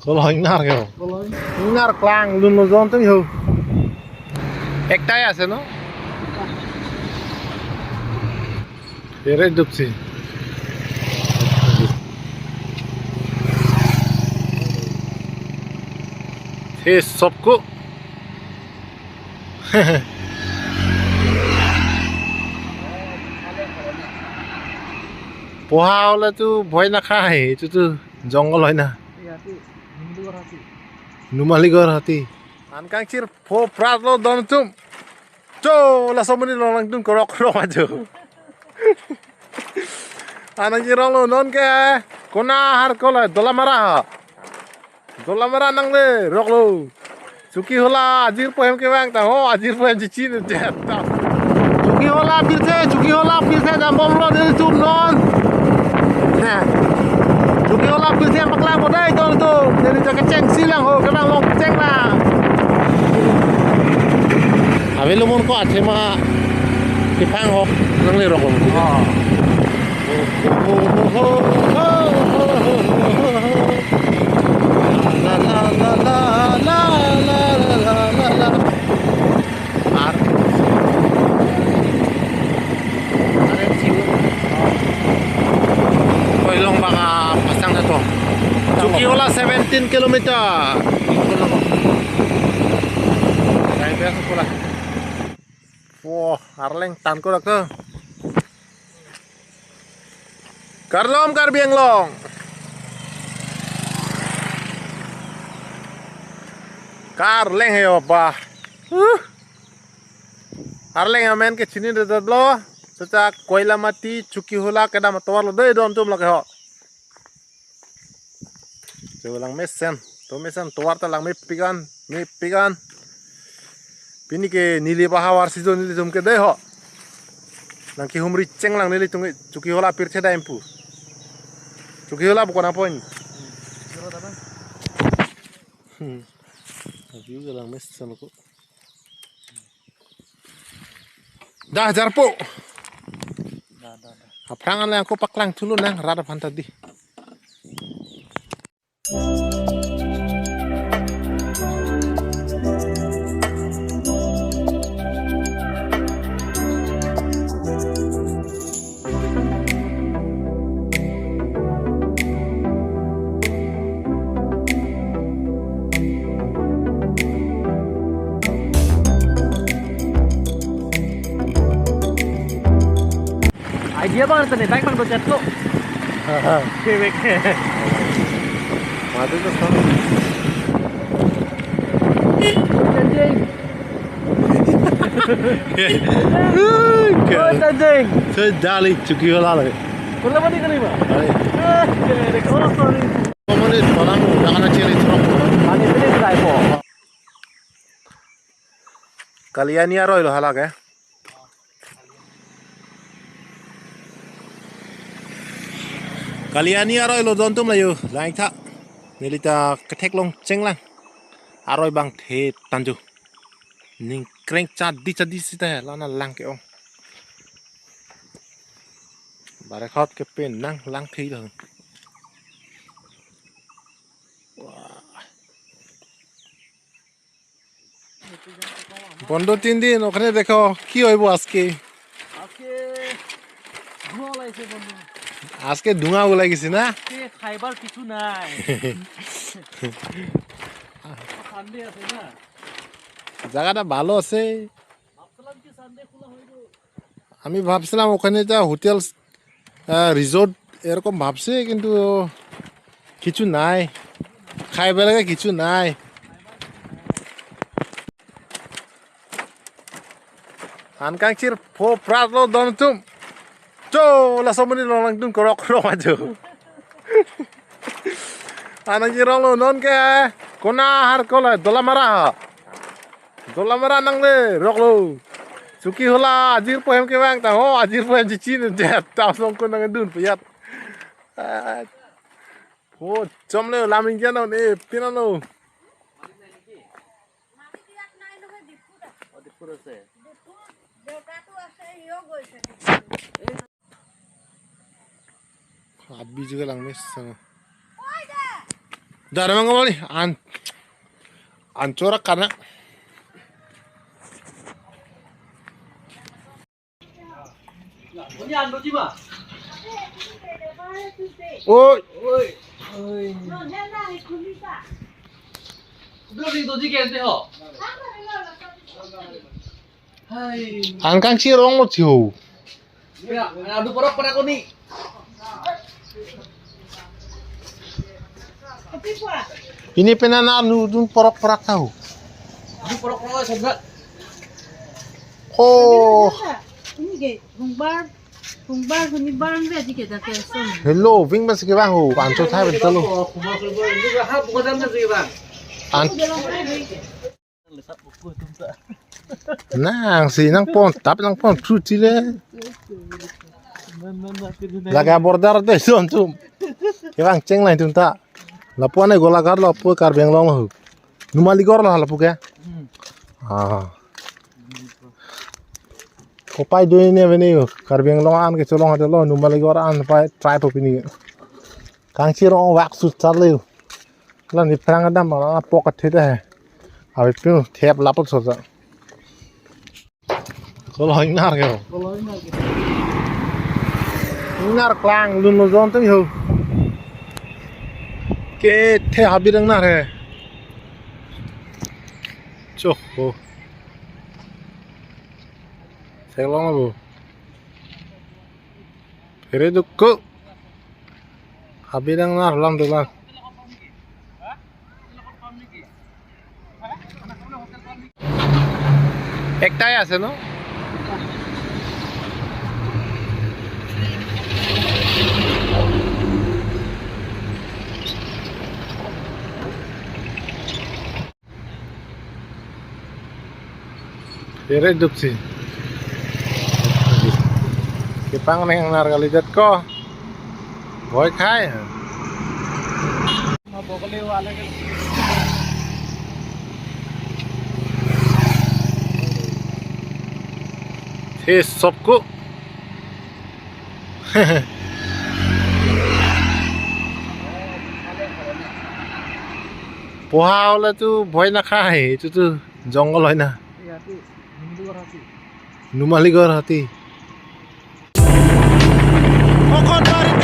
Kalau hingar kyo. Hingar klang lun lo jon tu yo. Ektai ase no? Tere dupsi. He सबको পোহা হলে তো ভয় না খায় এটা তো জঙ্গল হয় না নুমালিগড় হাতি আনকাংচির ফো প্রালো দন তুম চো la somani lo lang tung korok korok aja anang lo non ke kona har kola dolamara nang le rok lo Suki hola ajir poem ke bang ta ho ajir poem ci chin ta Suki hola pirse jambom lo dari tu non Suki hola pirse pakla bodai ton tu dari jaga ceng silang ho kadang long ceng lah Abi lu mon ko ache ma tipang ho nang le rok lo la la la la la la la la la ar are ciu koi long baka pasang na to Chukiola 17 kilometer kai biasa pula wow arleng tan ko ke Karlom Karbienglong Karleng heo ba Arleng amen ke chini de dadlo sacha koila mati chuki hola kada matwar lo dei don tum lo ke ho Jolang mesen to mesen towar ta lang me pigan pini ke nili bahawar season nili tum ke dei ho nang ki humri ceng lang nili tung chuki hola pirche da empu chuki hola bukan apa ini View lang mesen ko dah jarpo aprangan lang ako paklang tulun nang rada pantadi Idea banget nih, baik man bocet lo. Kewek. Mati tuh sama. Anjing. Oh, anjing. Sedali cuki hola lagi. Kulo mani kali ba? Oh, sorry. Komone palang jangan ciri cerok. Ani pilih try po. Kalian ya roy lo halak ya. Kalian ni aroy lo dontum la yo lang tha nilita ketek long ceng lang aroy bang the tanju ning kreng chadi sita la na lang ke ong bare khot ke pen nang lang thi lo বন্ধ 3 দিন ওখানে দেখো কি হইব আজকে ধোঁয়া লাইছে বন্ধু আজকে ধোঁয়া ওলাই গেছে না খাইবার কিছু নাই সানডে আছে না জায়গাটা ভালো আছে ভাবছিলাম কি সানডে খোলা হইব আমি ভাবছিলাম ওখানে যা হোটেল রিসোর্ট এরকম ভাবছে কিন্তু কিছু নাই খাইবার লাগে কিছু নাই আনকাংচির ফো প্রালো দন তুম চো la somani lo lang tung korok korok aja anang lo non ke kona har kola dolamara nang le rok lo Suki hola ajir poem ke bang ta ho ajir poem ci chin ta song ko nang dun piyat ho chom le laming jano ne pinano Abi juga lang mes Dari mana kembali? Ancorak karena. Ini ando cima. Oi, Oi. Belum itu juga ente ho. Hai. angkang cirong lo jauh. Ya, adu porok pada kuni. Ini penanaan dun porok-porok tahu. Adu porok seberat. Oh, Ini ke hungbar huni barang dia jika dah kesan. hello, ving masih ke bang ho, anco thai betul lo. Ini juga hap bukan dalam sih bang. Lesap buku itu tak. Nang si nang pon fruit le. Laga bordar deh son tum. Ke bang ceng lain tum tak. Lapuan ai gola gar lapu kar beng long ho. Numali gor lah lapu ke. Ah. Kopai do ini beni kar beng long an ke cholong hade lo numali gor an pai try to pini. Kang cirong wak sut char le. Lan ni prang adam ma pokat the da. Abi pin thep lapot so sa. Kalau ingar ke. Kalau ini lagi. Ingar klang lun lo zon tum ho. Ke the habirang nar hai. Choh ho. Selong bu. Fere dukku. Habirang nar lam dulang. একটাই আছে ন Fere duksi Kipang neng nar kalidat ko Boy khai Mabokole wala kan. Thế sop ko Pohao la tu boy na khai tu jongol hoy na Iya tu. Hindu hati. Numali gor hati Okon barit